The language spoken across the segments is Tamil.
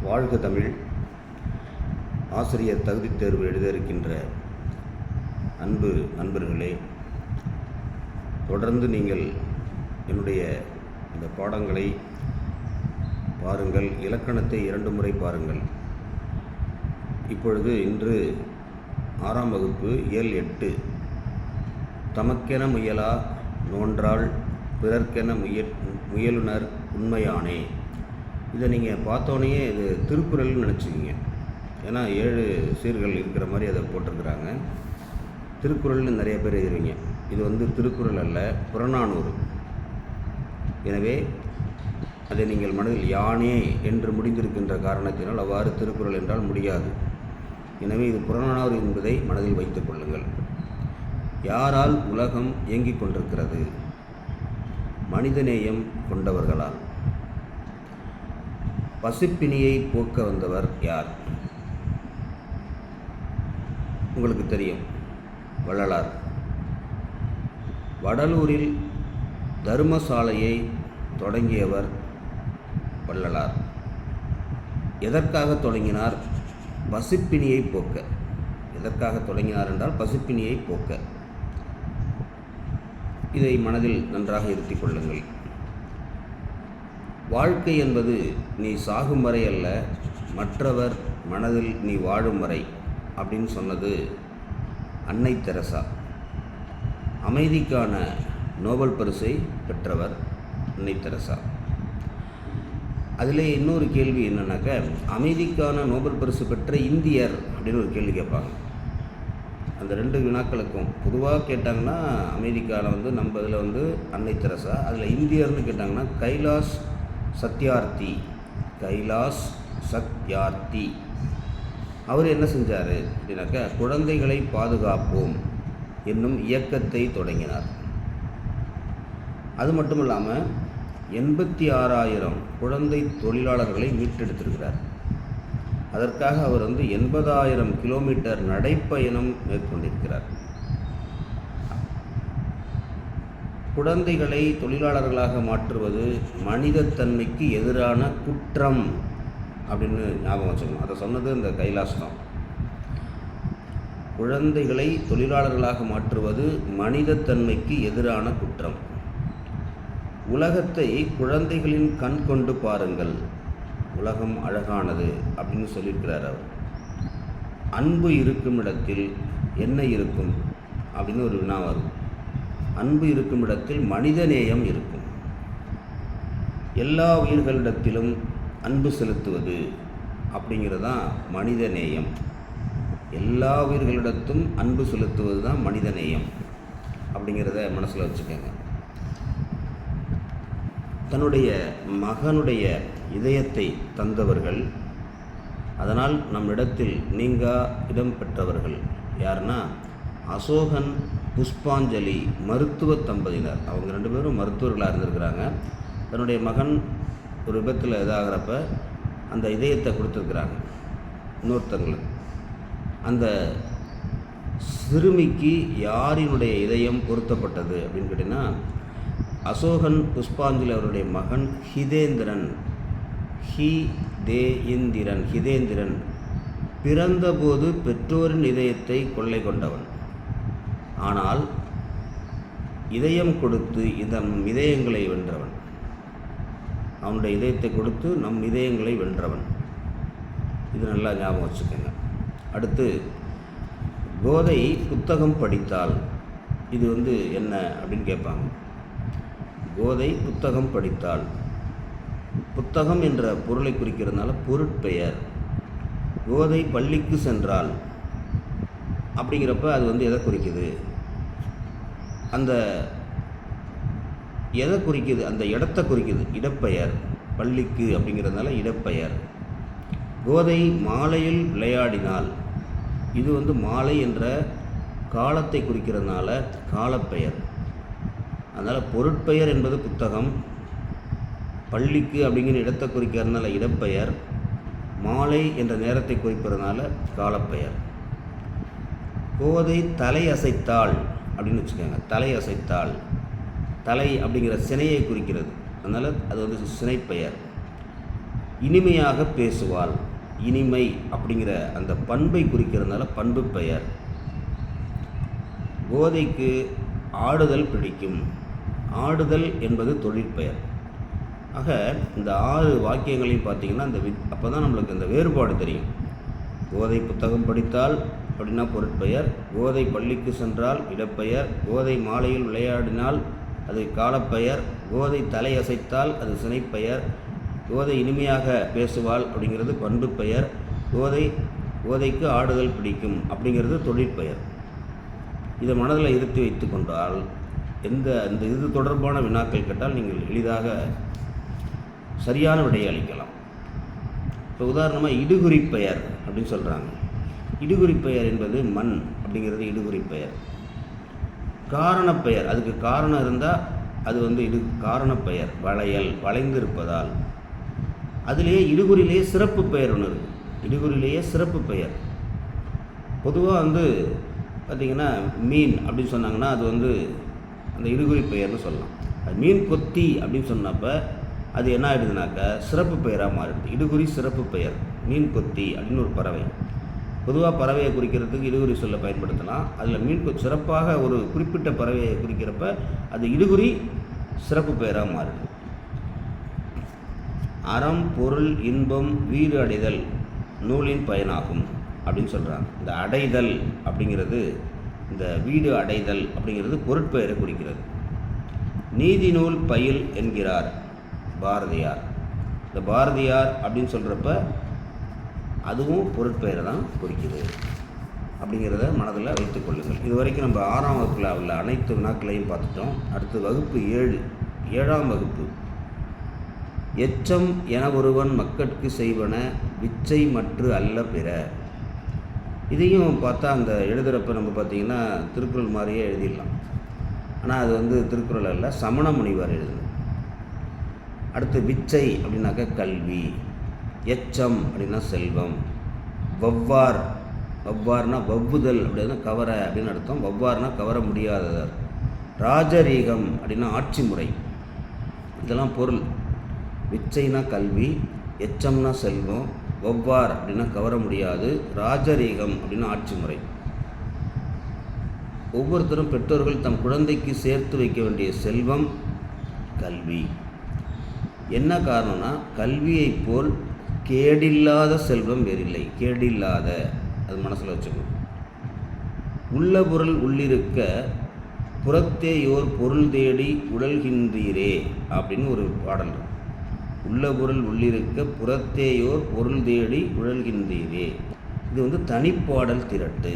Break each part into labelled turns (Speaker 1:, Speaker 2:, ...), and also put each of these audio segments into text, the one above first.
Speaker 1: வாழ்க தமிழ். ஆசிரியர் தகுதித் தேர்வு எழுத இருக்கின்ற அன்பு நண்பர்களே, தொடர்ந்து நீங்கள் என்னுடைய இந்த பாடங்களை பாருங்கள். இலக்கணத்தை 2 முறை பாருங்கள். இப்பொழுது இன்று 6ஆம் வகுப்பு இயல் 8 தமக்கென முயலா நோன்றாள் பிறர்க்கென முயலுனர் உண்மையானே. இதை நீங்கள் பார்த்தோன்னே இது திருக்குறள்னு நினச்சிக்கிங்க. ஏன்னா 7 சீர்கள் இருக்கிற மாதிரி அதை போட்டிருக்கிறாங்க. திருக்குறள்னு நிறைய பேர் எழுதுவீங்க. இது திருக்குறள் அல்ல, புறநானூறு. எனவே அதை நீங்கள் மனதில் யானே என்று முடிந்திருக்கின்ற காரணத்தினால் அவ்வாறு திருக்குறள் என்றால் முடியாது. எனவே இது புறநானூறு என்பதை மனதில் வைத்துக் கொள்ளுங்கள். யாரால் உலகம் இயங்கிக் கொண்டிருக்கிறது? மனிதநேயம் கொண்டவர்களால். பசிப்பினியை போக்க வந்தவர் யார்? உங்களுக்கு தெரியும், வள்ளலார். வடலூரில் தர்மசாலையை தொடங்கியவர் வள்ளலார். எதற்காக தொடங்கினார்? பசிப்பினியை போக்க. எதற்காக தொடங்கினார் என்றால் பசிப்பினியை போக்க. இதை மனதில் நன்றாக இருத்திக் கொள்ளுங்கள். வாழ்க்கை என்பது நீ சாகும் வரை அல்ல, மற்றவர் மனதில் நீ வாழும் வரை அப்படின்னு சொன்னது அன்னை தெரசா. அமைதிக்கான நோபல் பரிசை பெற்றவர் அன்னை தெரசா. அதில் இன்னொரு கேள்வி என்னன்னாக்க, அமைதிக்கான நோபல் பரிசு பெற்ற இந்தியர் அப்படின்னு ஒரு கேள்வி கேட்பாங்க. அந்த 2 வினாக்களுக்கும் பொதுவாக கேட்டாங்கன்னா அமைதிக்கான நம்ம இதில் அன்னை தெரசா, அதில் இந்தியர்னு கேட்டாங்கன்னா கைலாஷ் சத்யார்த்தி. கைலாஷ் சத்யார்த்தி அவர் என்ன செஞ்சார் அப்படின்னாக்கா, குழந்தைகளை பாதுகாப்போம் என்னும் இயக்கத்தை தொடங்கினார். அது மட்டும் இல்லாமல் 86,000 குழந்தை தொழிலாளர்களை மீட்டெடுத்திருக்கிறார். அதற்காக அவர் 80,000 கிலோமீட்டர் நடைப்பயணம் மேற்கொண்டிருக்கிறார். குழந்தைகளை தொழிலாளர்களாக மாற்றுவது மனிதத்தன்மைக்கு எதிரான குற்றம் அப்படின்னு ஞாபகம் வச்சுக்கணும். அதை சொன்னது இந்த கைலாஷ் தான். குழந்தைகளை தொழிலாளர்களாக மாற்றுவது மனிதத்தன்மைக்கு எதிரான குற்றம். உலகத்தை குழந்தைகளின் கண் கொண்டு பாருங்கள், உலகம் அழகானது அப்படின்னு சொல்லியிருக்கிறார் அவர். அன்பு இருக்கும் இடத்தில் என்ன இருக்கும் அப்படின்னு ஒரு வினா வரும். அன்பு இருக்கும் இடத்தில் மனிதநேயம் இருக்கும். எல்லா உயிர்களிடத்திலும் அன்பு செலுத்துவது அப்படிங்கிறது தான் மனிதநேயம். எல்லா உயிர்களிடத்தும் அன்பு செலுத்துவது தான் மனிதநேயம் அப்படிங்கிறத மனசில் வச்சுக்கோங்க. தன்னுடைய மகனுடைய இதயத்தை தந்தவர்கள், அதனால் நம்மிடத்தில் நீங்கா இடம் பெற்றவர்கள் யாருன்னா அசோகன் புஷ்பாஞ்சலி மருத்துவ தம்பதியினர். அவங்க 2 பேரும் மருத்துவர்களாக இருந்திருக்கிறாங்க. தன்னுடைய மகன் ஒரு விபத்தில் இதாகிறப்ப அந்த இதயத்தை கொடுத்துருக்குறாங்க இன்னொருத்தங்களுக்கு. அந்த சிறுமிக்கு யாரினுடைய இதயம் பொருத்தப்பட்டது அப்படின்னு கேட்டிங்கன்னா, அசோகன் புஷ்பாஞ்சலி அவருடைய மகன் ஹிதேந்திரன். ஹிதேந்திரன் பிறந்தபோது பெற்றோரின் இதயத்தை கொள்ளை கொண்டவன். ஆனால் இதயம் கொடுத்து நம் இதயங்களை வென்றவன். அவனுடைய இதயத்தை கொடுத்து நம் இதயங்களை வென்றவன். இது நல்லா ஞாபகம் வச்சுக்கோங்க. அடுத்து, கோதை புத்தகம் படித்தால் இது என்ன அப்படின்னு கேட்பாங்க. கோதை புத்தகம் படித்தால், புத்தகம் என்ற பொருளை குறிக்கிறதுனால பொருட்பெயர். கோதை பள்ளிக்கு சென்றால் அப்படிங்கிறப்ப அது எதை குறிக்குது? அந்த எதை குறிக்குது? அந்த இடத்தை குறிக்குது, இடப்பெயர். பள்ளிக்கு அப்படிங்கிறதுனால இடப்பெயர். கோதை மாலையில் விளையாடினால், இது மாலை என்ற காலத்தை குறிக்கிறதுனால காலப்பெயர். அதனால் பொருட்பெயர் என்பது புத்தகம், பள்ளிக்கு அப்படிங்கிற இடத்தை குறிக்கிறதுனால இடப்பெயர், மாலை என்ற நேரத்தை குறிப்பதனால காலப்பெயர். கோதை தலை அசைத்தாள் அப்படின்னு வச்சுக்கோங்க. தலை அசைத்தாள், தலை அப்படிங்கிற சினையை குறிக்கிறது, அதனால் அது சினைப்பெயர். இனிமையாக பேசுவாள். இனிமை அப்படிங்கிற அந்த பண்பை குறிக்கிறதுனால பண்பு பெயர். கோதைக்கு ஆடுதல் பிடிக்கும். ஆடுதல் என்பது தொழிற்பெயர். ஆக இந்த 6 வாக்கியங்களையும் பார்த்திங்கன்னா அப்போ தான் நம்மளுக்கு இந்த வேறுபாடு தெரியும். கோதை புத்தகம் படித்தால் அப்படின்னா பொருட்பெயர், கோதை பள்ளிக்கு சென்றால் இடப்பெயர், கோதை மாலையில் விளையாடினால் அது காலப்பெயர், கோதை தலையசைத்தால் அது சினைப்பெயர், கோதை இனிமையாக பேசுவாள் அப்படிங்கிறது பண்பு பெயர், கோதைக்கு ஆடுதல் பிடிக்கும் அப்படிங்கிறது தொழிற்பெயர். இதை மனதில் இருத்தி வைத்து கொண்டால் இந்த இது தொடர்பான வினாக்கள் கேட்டால் நீங்கள் எளிதாக சரியான விடையை அளிக்கலாம். இப்போ உதாரணமாக இடுகுறி பெயர் அப்படின்னு சொல்கிறாங்க. இடுகுறி பெயர் என்பது மண் அப்படிங்கிறது இடுகுறி பெயர். காரணப்பெயர், அதுக்கு காரணம் இருந்தால் அது காரணப்பெயர். வளையல், வளைந்து இருப்பதால். அதிலேயே இடுகுறியிலேயே சிறப்பு பெயர் ஒன்று இருக்குது. இடுகுறியிலேயே சிறப்பு பெயர் பொதுவாக பார்த்திங்கன்னா மீன் அப்படின்னு சொன்னாங்கன்னா அது அந்த இடுகுறி பெயர்னு சொல்லலாம். அது மீன் கொத்தி அப்படின்னு சொன்னப்போ அது என்ன ஆகிடுதுனாக்கா சிறப்பு பெயராக மாறிடுது. இடுகுறி சிறப்பு பெயர். மீன் கொத்தி அப்படின்னு ஒரு பறவை. பொதுவாக பறவையை குறிக்கிறதுக்கு இடுகுறி சொல்ல பயன்படுத்தலாம். அதில் சிறப்பாக ஒரு குறிப்பிட்ட பறவையை குறிக்கிறப்ப அது இடுகுறி சிறப்பு பெயராக மாறுது. அறம், பொருள், இன்பம், வீடு அடைதல் நூலின் பயனாகும் அப்படின்னு சொல்கிறாங்க. இந்த அடைதல் அப்படிங்கிறது, இந்த வீடு அடைதல் அப்படிங்கிறது பொருட்பெயரை குறிக்கிறது. நீதி நூல் பயில் என்கிறார் பாரதியார். இந்த பாரதியார் அப்படின்னு சொல்கிறப்ப அதுவும் பொருட்பெயரை தான் குறிக்குது அப்படிங்கிறத மனதில் வைத்துக் கொள்ளுங்கள். இது வரைக்கும் நம்ம 6ஆம் வகுப்பில் உள்ள அனைத்து வினாக்களையும் பார்த்துட்டோம். அடுத்து வகுப்பு 7ஆம் வகுப்பு. எச்சம் என ஒருவன் மக்கட்கு செய்வன விச்சை மற்று அல்ல பிற. இதையும் பார்த்தா அந்த எழுதுகிறப்ப நம்ம பார்த்திங்கன்னா திருக்குறள் மாதிரியே எழுதிடலாம். ஆனால் அது திருக்குறள் அல்ல, சமண முனிவர் எழுதுது. அடுத்து விச்சை அப்படின்னாக்கா கல்வி, எச்சம் அப்படின்னா செல்வம், வவ்வார்னா வவ்வுதல் அப்படின்னா கவர அப்படின்னு அர்த்தம். வவ்வார்னா கவர முடியாதவர். ராஜரீகம் அப்படின்னா ஆட்சி முறை. இதெல்லாம் பொருள். விச்சைனா கல்வி, எச்சம்னா செல்வம், வவ்வார் அப்படின்னா கவர முடியாது, ராஜரீகம் அப்படின்னா ஆட்சி முறை. ஒவ்வொருத்தரும் பெற்றோர்கள் தம் குழந்தைக்கு சேர்த்து வைக்க வேண்டிய செல்வம் கல்வி. என்ன காரணம்னா கல்வியை போல் கேடில்லாத செல்வம் வேறில்லை. கேடில்லாத, அது மனசில் வச்சுக்கணும். உள்ள பொருள் உள்ளிருக்க புறத்தேயோர் பொருள் தேடி உழல்கின்றீரே அப்படின்னு ஒரு பாடல். உள்ள பொருள் உள்ளிருக்க புறத்தேயோர் பொருள் தேடி உழல்கின்றீரே. இது தனிப்பாடல் திரட்டு.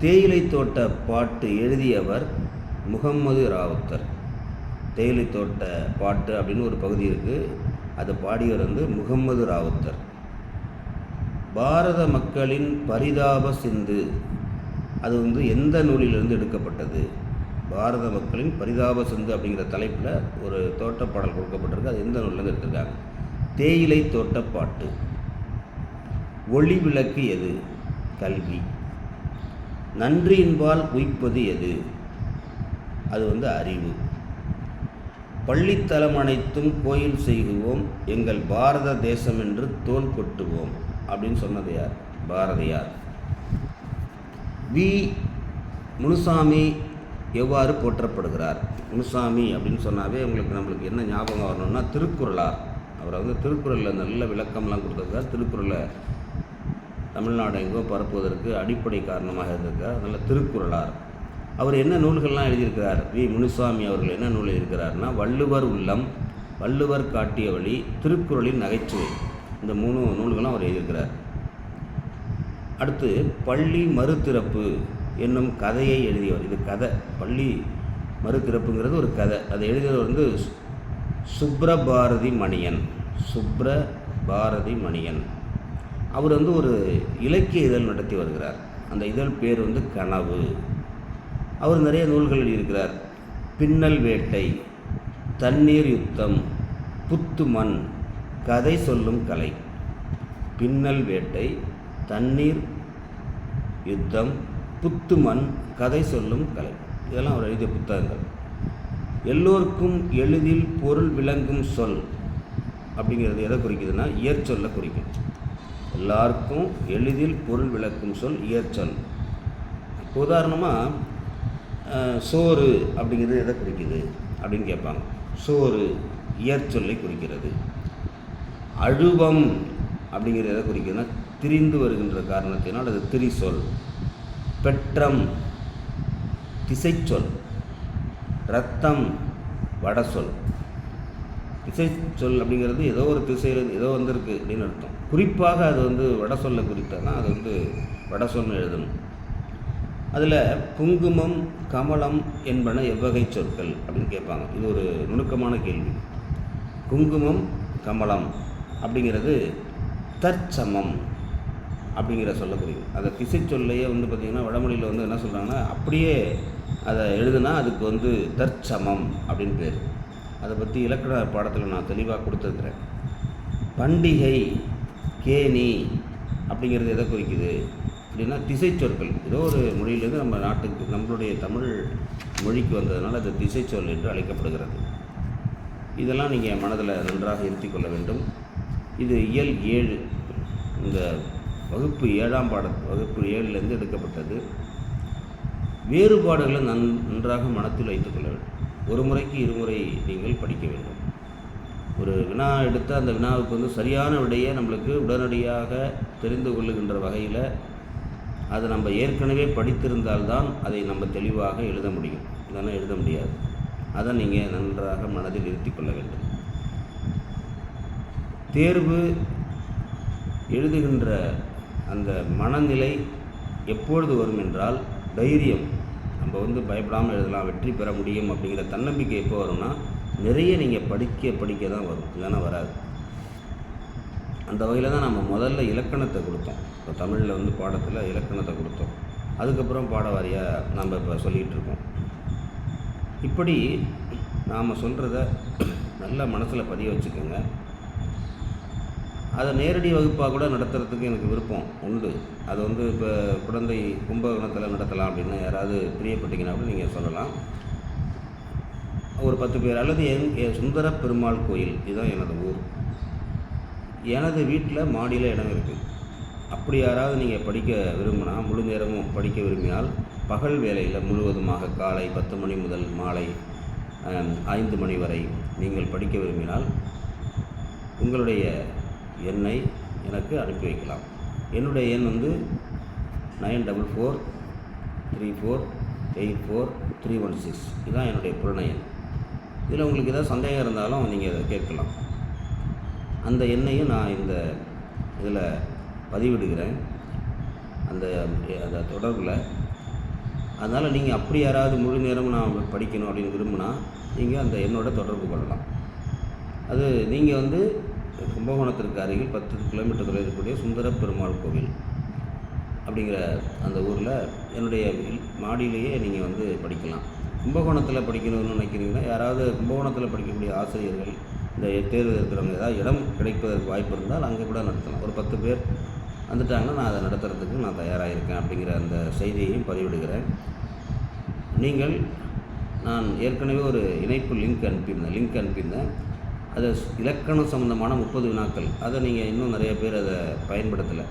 Speaker 1: தேயிலை தோட்ட பாட்டு எழுதியவர் முகம்மது ராவுத்தர். தேயிலை தோட்ட பாட்டு அப்படின்னு ஒரு பகுதி இருக்குது, அதை பாடியவர் முகம்மது ராவுத்தர். பாரத மக்களின் பரிதாப சிந்து, அது எந்த நூலிலிருந்து எடுக்கப்பட்டது? பாரத மக்களின் பரிதாப சிந்து அப்படிங்கிற தலைப்பில் ஒரு தோட்டப்பாடல் கொடுக்கப்பட்டிருக்கு. அது எந்த நூலிலிருந்து எடுத்திருக்காங்க? தேயிலை தோட்ட பாட்டு. ஒளி விளக்கு எது? கல்வி. நன்றியின்பால் உய்ப்பது எது? அது அறிவு. பள்ளித்தலம் அனைத்தும் கோயில் செய்குவோம், எங்கள் பாரத தேசம் என்று தோல் கொட்டுவோம் அப்படின்னு சொன்னது யார்? பாரதியார். வி. முனுசாமி எவ்வாறு போற்றப்படுகிறார்? முனுசாமி அப்படின்னு சொன்னாவே நம்மளுக்கு என்ன ஞாபகம் வரணும்னா திருக்குறளார். அவர் திருக்குறளில் நல்ல விளக்கம்லாம் கொடுத்துருக்கார். திருக்குறளை தமிழ்நாடு எங்கோ பரப்புவதற்கு அடிப்படை காரணமாக இருந்திருக்கார். அதனால் திருக்குறளார். அவர் என்ன நூல்கள்லாம் எழுதியிருக்கிறார்? வி. முனுசாமி அவர்கள் என்ன நூல் எழுதியிருக்கிறார்னா வள்ளுவர் உள்ளம், வள்ளுவர் காட்டிய வழி, திருக்குறளின் நகைச்சுவை, இந்த 3 நூல்களும் அவர் எழுதியிருக்கிறார். அடுத்து பள்ளி மறுதிறப்பு என்னும் கதையை எழுதியவர். இது கதை. பள்ளி மறுதிறப்புங்கிறது ஒரு கதை. அதை எழுதியவர் சுப்ரபாரதி மணியன். சுப்ரபாரதி மணியன். அவர் ஒரு இலக்கிய இதழ் நடத்தி வருகிறார். அந்த இதழ் பேர் கனவு. அவர் நிறைய நூல்கள் எழுதியிருக்கிறார். பின்னல் வேட்டை, தண்ணீர் யுத்தம், புத்துமண், கதை சொல்லும் கலை. பின்னல் வேட்டை, தண்ணீர் யுத்தம், புத்துமண், கதை சொல்லும் கலை, இதெல்லாம் அவர் எழுதிய புத்தகங்கள். எல்லோருக்கும் எளிதில் பொருள் விளங்கும் சொல் அப்படிங்கிறது எதை குறிக்குதுன்னா இயற்சொல்லை குறிக்கும். எல்லாருக்கும் எளிதில் பொருள் விளக்கும் சொல் இயற்சொல். உதாரணமாக சோறு அப்படிங்கிறது எதை குறிக்குது அப்படின்னு கேட்பாங்க. சோறு இயற்சொல்லை குறிக்கிறது. அழுவம் அப்படிங்கிறது எதை குறிக்குதுன்னா திரிந்து வருகின்ற காரணத்தினால் அது திரிசொல். பெற்றம் திசைச்சொல். இரத்தம் வடசொல். திசைச்சொல் அப்படிங்கிறது ஏதோ ஒரு திசையில் ஏதோ வந்திருக்கு அப்படின்னு அர்த்தம். குறிப்பாக அது வடசொல்லை குறித்தாதான் அது வடசொல்னு எழுதணும். அதில் குங்குமம் கமலம் என்பன எவ்வகை சொற்கள் அப்படின்னு கேட்பாங்க. இது ஒரு நுணுக்கமான கேள்வி. குங்குமம் கமலம் அப்படிங்கிறது தற்சமம் அப்படிங்கிற சொல்லக்கூடியது. அதை திசை சொல்லையே பார்த்திங்கன்னா வடமொழியில் என்ன சொல்கிறாங்கன்னா அப்படியே அதை எழுதுனா அதுக்கு தற்சமம் அப்படின்னு பேர். அதை பற்றி இலக்கண பாடத்தில் நான் தெளிவாக கொடுத்துருக்குறேன். பண்டிகை கேணி அப்படிங்கிறது எதை குறிக்குது அப்படின்னா திசை சொற்கள். ஏதோ ஒரு மொழியிலேருந்து நம்ம நாட்டுக்கு நம்மளுடைய தமிழ் மொழிக்கு வந்ததுனால அது திசைச்சொல் என்று அழைக்கப்படுகிறது. இதெல்லாம் நீங்கள் மனதில் நன்றாக இருத்தி கொள்ள வேண்டும். இது இயல் 7, இந்த வகுப்பு 7ஆம் வகுப்பு 7லேருந்து எடுக்கப்பட்டது. வேறுபாடுகளை நன்றாக மனத்தில் வைத்துக்கொள்ள வேண்டும். ஒரு முறைக்கு இருமுறை நீங்கள் படிக்க வேண்டும். ஒரு வினா எடுத்து அந்த வினாவுக்கு சரியான விடையை நம்மளுக்கு உடனடியாக தெரிந்து கொள்ளுகின்ற வகையில் அதை நம்ம ஏற்கனவே படித்திருந்தால்தான் அதை நம்ம தெளிவாக எழுத முடியும். இல்லைன்னா எழுத முடியாது. அதை நீங்கள் நன்றாக மனதில் இருத்தி கொள்ள வேண்டும். தேர்வு எழுதுகின்ற அந்த மனநிலை எப்பொழுது வரும் என்றால் தைரியம். நம்ம பயப்படாமல் எழுதலாம், வெற்றி பெற முடியும் அப்படிங்கிற தன்னம்பிக்கை எப்போ வரும்னா நிறைய நீங்கள் படிக்க தான் வரும். இல்லைன்னா வராது. அந்த வகையில் தான் நம்ம முதல்ல இலக்கணத்தை கொடுத்தோம். இப்போ தமிழில் பாடத்தில் இலக்கணத்தை கொடுத்தோம். அதுக்கப்புறம் பாட வாரியாக நம்ம இப்போ சொல்லிகிட்டு இருக்கோம். இப்படி நாம் சொல்கிறத நல்ல மனசில் பதிய வச்சுக்கோங்க. அதை நேரடி வகுப்பாக கூட நடத்துறதுக்கு எனக்கு விருப்பம் உண்டு. அது இப்போ குழந்தை கும்பகோணத்தில் நடத்தலாம் அப்படின்னு யாராவது பிரியப்பட்டீங்கன்னா கூட நீங்கள் சொல்லலாம். ஒரு 10 பேர் அல்லது சுந்தர பெருமாள் கோயில், இதுதான் எனது ஊர். எனது வீட்டில் மாடியில் இடம் இருக்குது. அப்படி யாராவது நீங்கள் படிக்க விரும்பினா, முழு நேரமும் படிக்க விரும்பினால் பகல் வேளையில் முழுவதுமாக காலை 10 மணி முதல் மாலை 5 மணி வரை நீங்கள் படிக்க விரும்பினால் உங்களுடைய எண்ணை எனக்கு அனுப்பி வைக்கலாம். என்னுடைய எண் 9443484316. இதுதான் என்னுடைய புலன எண். இதில் உங்களுக்கு ஏதாவது சந்தேகம் இருந்தாலும் நீங்கள் அதை கேட்கலாம். அந்த எண்ணையும் நான் இந்த இதில் பதிவிடுகிறேன், அந்த தொடர்பில். அதனால் நீங்கள் அப்படி யாராவது முழு நேரமும் நான் படிக்கணும் அப்படின்னு விரும்பினா நீங்கள் அந்த எண்ணோட தொடர்பு கொள்ளலாம். அது நீங்கள் கும்பகோணத்திற்கு அருகில் 10 கிலோமீட்டர் தொலைவில் இருக்கக்கூடிய சுந்தர பெருமாள் கோவில் அப்படிங்கிற அந்த ஊரில் என்னுடைய மாடியிலேயே நீங்கள் படிக்கலாம். கும்பகோணத்தில் படிக்கணும்னு நினைக்கிறீங்கன்னா யாராவது கும்பகோணத்தில் படிக்கக்கூடிய ஆசிரியர்கள் இந்த தேர்வு இருக்கிறவங்க ஏதாவது இடம் கிடைப்பதற்கு வாய்ப்பு இருந்தால் அங்கே கூட நடத்தலாம். ஒரு 10 பேர் வந்துட்டாங்கன்னா நான் அதை நடத்துறதுக்கு நான் தயாராக இருக்கேன் அப்படிங்கிற அந்த செய்தியையும் பதிவிடுகிறேன். நான் ஏற்கனவே ஒரு இணைப்பு லிங்க் அனுப்பியிருந்தேன். அது இலக்கணம் சம்மந்தமான 30 வினாக்கள். அதை நீங்கள் இன்னும் நிறைய பேர் அதை பயன்படுத்தலை.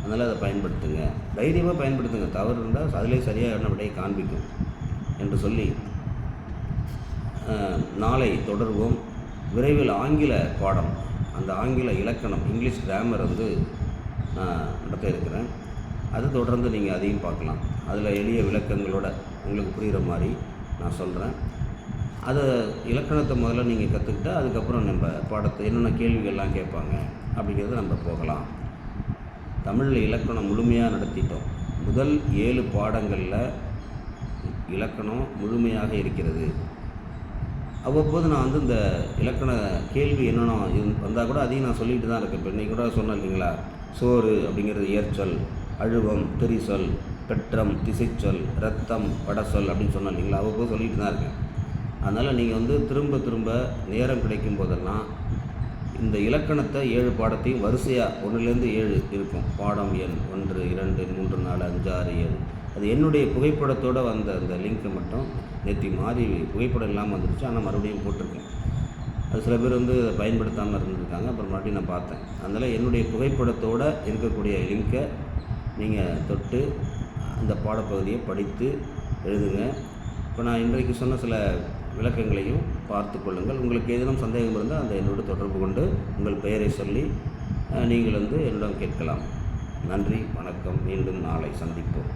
Speaker 1: அதனால் அதை பயன்படுத்துங்க, தைரியமாக பயன்படுத்துங்க. தவறு இருந்தால் அதிலே சரியான விடையை காண்பிக்கும் என்று சொல்லி நாளை தொடர்வோம். விரைவில் ஆங்கில பாடம், அந்த ஆங்கில இலக்கணம் இங்கிலீஷ் கிராமர் நான் நடத்த இருக்கிறேன். அது தொடர்ந்து நீங்கள் அதையும் பார்க்கலாம். அதில் எளிய விளக்கங்களோட உங்களுக்கு புரிகிற மாதிரி நான் சொல்கிறேன். அதை இலக்கணத்தை முதல்ல நீங்கள் கற்றுக்கிட்டால் அதுக்கப்புறம் நம்ம பாடத்தை என்னென்ன கேள்விகள்லாம் கேட்பாங்க அப்படிங்கிறத நம்ம போகலாம். தமிழில் இலக்கணம் முழுமையாக நடத்திட்டோம். முதல் 7 பாடங்களில் இலக்கணம் முழுமையாக இருக்கிறது. அவ்வப்போது நான் இந்த இலக்கண கேள்வி என்னென்ன வந்தால் கூட அதையும் நான் சொல்லிட்டு தான் இருக்கேன். இப்போ இன்றைக்கி கூட சொன்னேன் இல்லைங்களா, சோறு அப்படிங்கிறது இயற்சொல், அழுவம் திரிசொல், பெற்றம் திசைச்சொல், இரத்தம் வடசொல் அப்படின்னு சொன்னேன் இல்லைங்களா. அவ்வப்போது சொல்லிட்டு தான் இருக்கேன். அதனால் நீங்கள் திரும்ப நேரம் கிடைக்கும் போதெல்லாம் இந்த இலக்கணத்தை 7 பாடத்தையும் வரிசையாக 1லேருந்து 7 இருக்கும். பாடம் எண் 1, 2, 3, 4, 5, 6, 7. அது என்னுடைய புகைப்படத்தோடு வந்த அந்த லிங்க்கை மட்டும் நேற்று மாறி புகைப்படம் இல்லாமல் வந்துருச்சு. ஆனால் மறுபடியும் போட்டிருக்கேன். அது சில பேர் வந்து அதை பயன்படுத்தாமல் இருந்திருக்காங்க. அப்புறமாட்டி நான் பார்த்தேன். அதனால் என்னுடைய புகைப்படத்தோடு இருக்கக்கூடிய லிங்கை நீங்கள் தொட்டு அந்த பாடப்பகுதியை படித்து எழுதுங்க. இப்போ நான் இன்றைக்கு சொன்ன சில விளக்கங்களையும் பார்த்து கொள்ளுங்கள். உங்களுக்கு ஏதேனும் சந்தேகம் இருந்தால் அந்த என்னோடு தொடர்பு கொண்டு உங்கள் பெயரை சொல்லி நீங்கள் வந்து என்னிடம் கேட்கலாம். நன்றி, வணக்கம். மீண்டும் நாளை சந்திப்போம்.